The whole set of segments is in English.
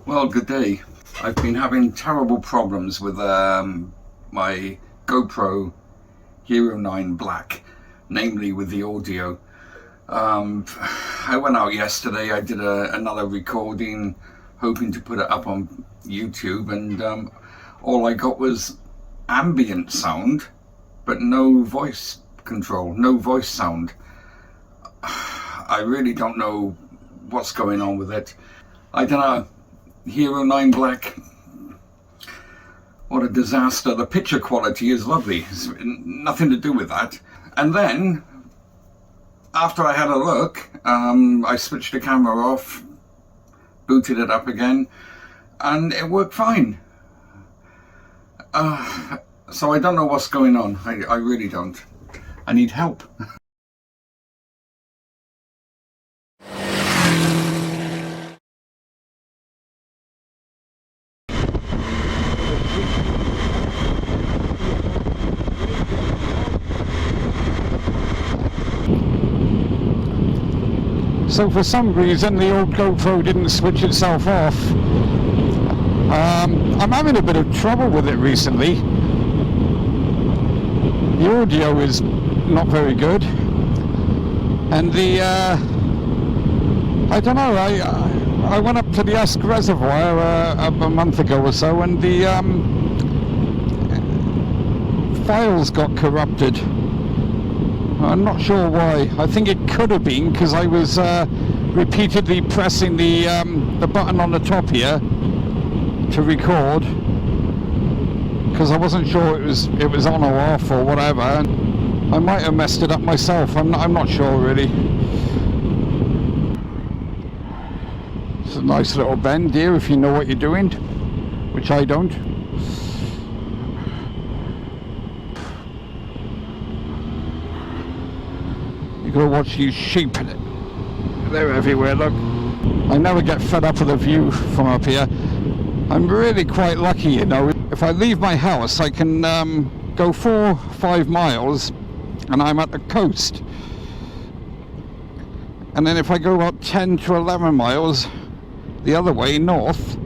Well, good day. I've been having terrible problems with my Gopro Hero 9 Black, namely with the audio. I went out yesterday, I did another recording, hoping to put it up on YouTube, and all I got was ambient sound, but no voice control, no voice sound. I really don't know what's going on with it. I don't know. Hero 9 Black, what a disaster. The picture quality is lovely, it's nothing to do with that. And then after I had a look, I switched the camera off, booted it up again, and it worked fine. So I don't know what's going on. I really don't. I need help. So for some reason the old GoPro didn't switch itself off. I'm having a bit of trouble with it recently. The audio is not very good, and the I don't know, I went up to the Esk Reservoir a month ago or so, and the files got corrupted. I'm not sure why. I think it could have been because I was repeatedly pressing the button on the top here to record, because I wasn't sure it was on or off or whatever. And I might have messed it up myself. I'm not sure really. It's a nice little bend here if you know what you're doing, which I don't. You gotta watch these sheep. They're everywhere, look. I never get fed up with the view from up here. I'm really quite lucky, you know. If I leave my house, I can go 4 or 5 miles and I'm at the coast. And then if I go about 10 to 11 miles the other way, north,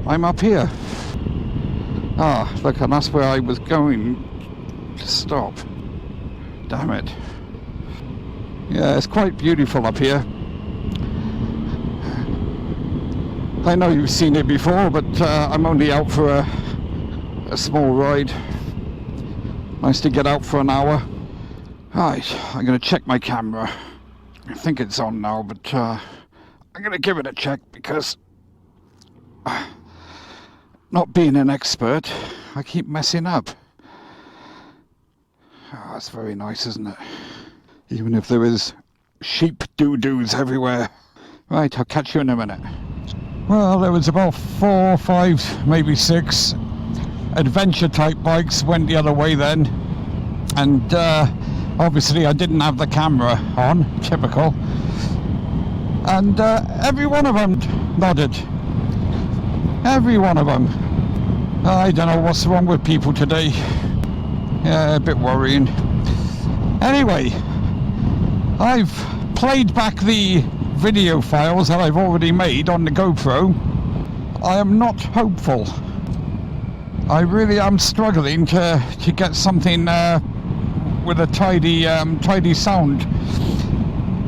I'm up here. Ah, look, and that's where I was going to stop. Damn it. Yeah, it's quite beautiful up here. I know you've seen it before, but I'm only out for a small ride. Nice to get out for an hour. Right, I'm going to check my camera. I think it's on now, but I'm going to give it a check because, not being an expert, I keep messing up. Oh, that's very nice, isn't it? Even if there is sheep doo-doos everywhere. Right, I'll catch you in a minute. Well, there was about 4, 5, maybe 6 adventure type bikes went the other way then. And obviously I didn't have the camera on, typical. And every one of them nodded. Every one of them. I don't know what's wrong with people today. Yeah, a bit worrying. Anyway, I've played back the video files that I've already made on the GoPro. I am not hopeful. I really am struggling to get something with a tidy sound.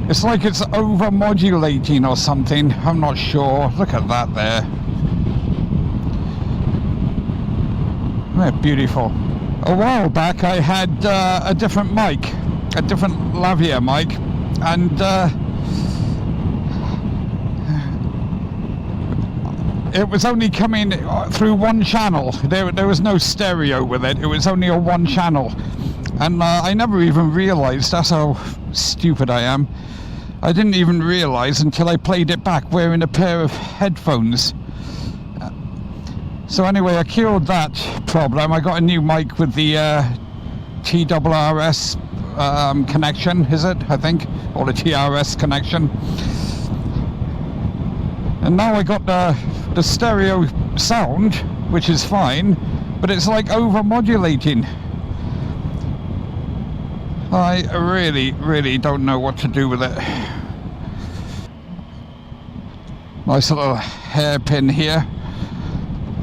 It's like it's over modulating or something. I'm not sure. Look at that there. They're beautiful. A while back I had a different mic, a different lavalier mic, and it was only coming through one channel. There was no stereo with it. It was only a one channel, and I never even realized. That's how stupid I am. I didn't even realize until I played it back wearing a pair of headphones. So anyway, I cured that problem. I got a new mic with the TRRS connection, is it? I think, or the TRS connection. And now I got the stereo sound, which is fine, but it's like over modulating. I really don't know what to do with it. Nice little hairpin here.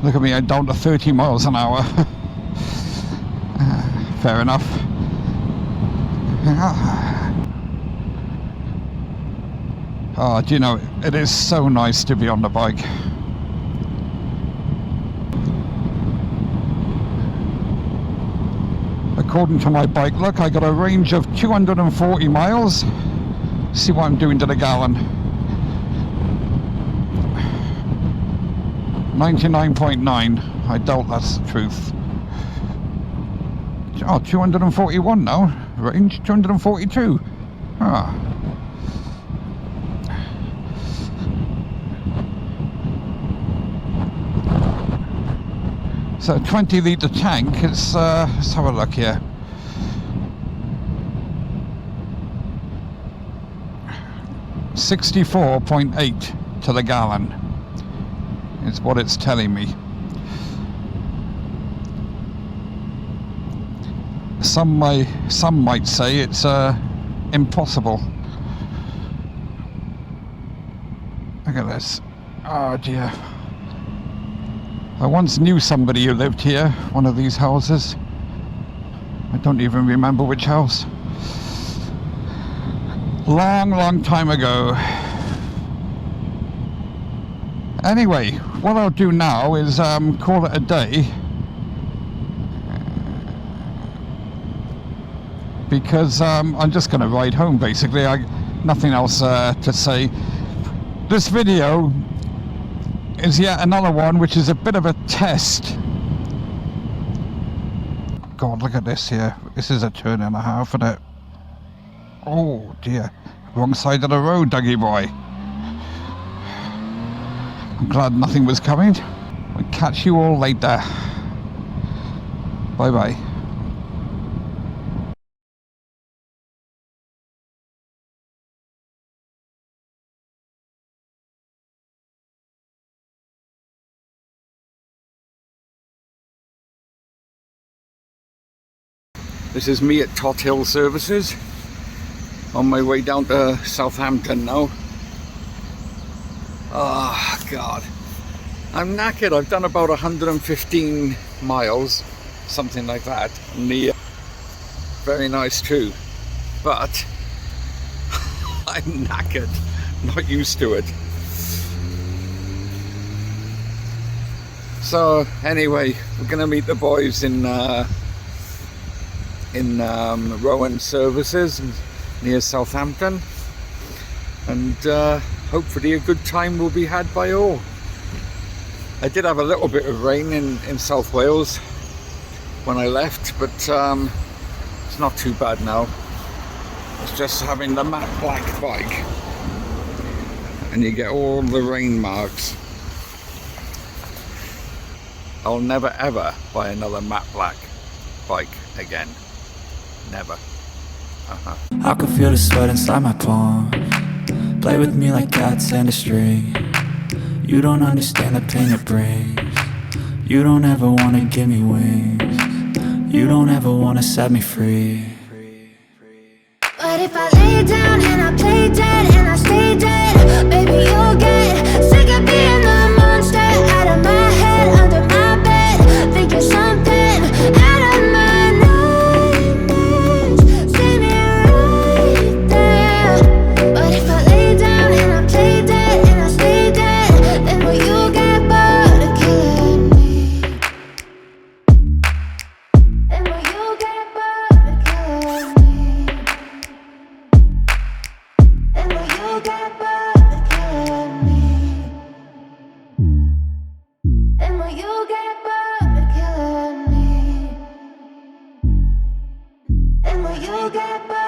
Look at me, I'm down to 30 miles an hour. Fair enough. Oh, do you know, it is so nice to be on the bike. According to my bike look, I got a range of 240 miles. See what I'm doing to the gallon. 99.9. I doubt that's the truth. Oh, 241 now. Range 242. Ah. So 20-litre tank, it's, let's have a look here. $64.8 to the gallon is what it's telling me. Some might say it's impossible. Look at this. Oh dear. I once knew somebody who lived here, one of these houses. I don't even remember which house. Long time ago. Anyway, what I'll do now is call it a day. Because I'm just going to ride home basically. Nothing else to say. This video is yet another one which is a bit of a test. God, look at this here. This is a turn and a half, isn't it? Oh dear. Wrong side of the road, Dougie boy. I'm glad nothing was coming. I'll catch you all later. Bye bye. This is me at Tot Hill Services, on my way down to Southampton now. Oh God, I'm knackered. I've done about 115 miles, something like that, and the very nice too, but I'm knackered, not used to it. So anyway, we're gonna meet the boys in Rowan Services near Southampton, and hopefully a good time will be had by all. I did have a little bit of rain in South Wales when I left, but it's not too bad now. It's just having the matte black bike and you get all the rain marks. I'll never ever buy another matte black bike again. Never. I can feel the sweat inside my palm. Play with me like cats and a string. You don't understand the pain it brings. You don't ever wanna give me wings. You don't ever wanna set me free. But if I lay down and I play dead and I stay dead, baby you'll get sick of being the monster out of my head, under my bed, thinking something out of my nightmares. See me right there. But if I lay down and I play dead and I stay dead, then will you get bored of killing me? Then will you get bored of killing me? And will you get bored of killing me? And will you get bored of killing me? And will you get bored?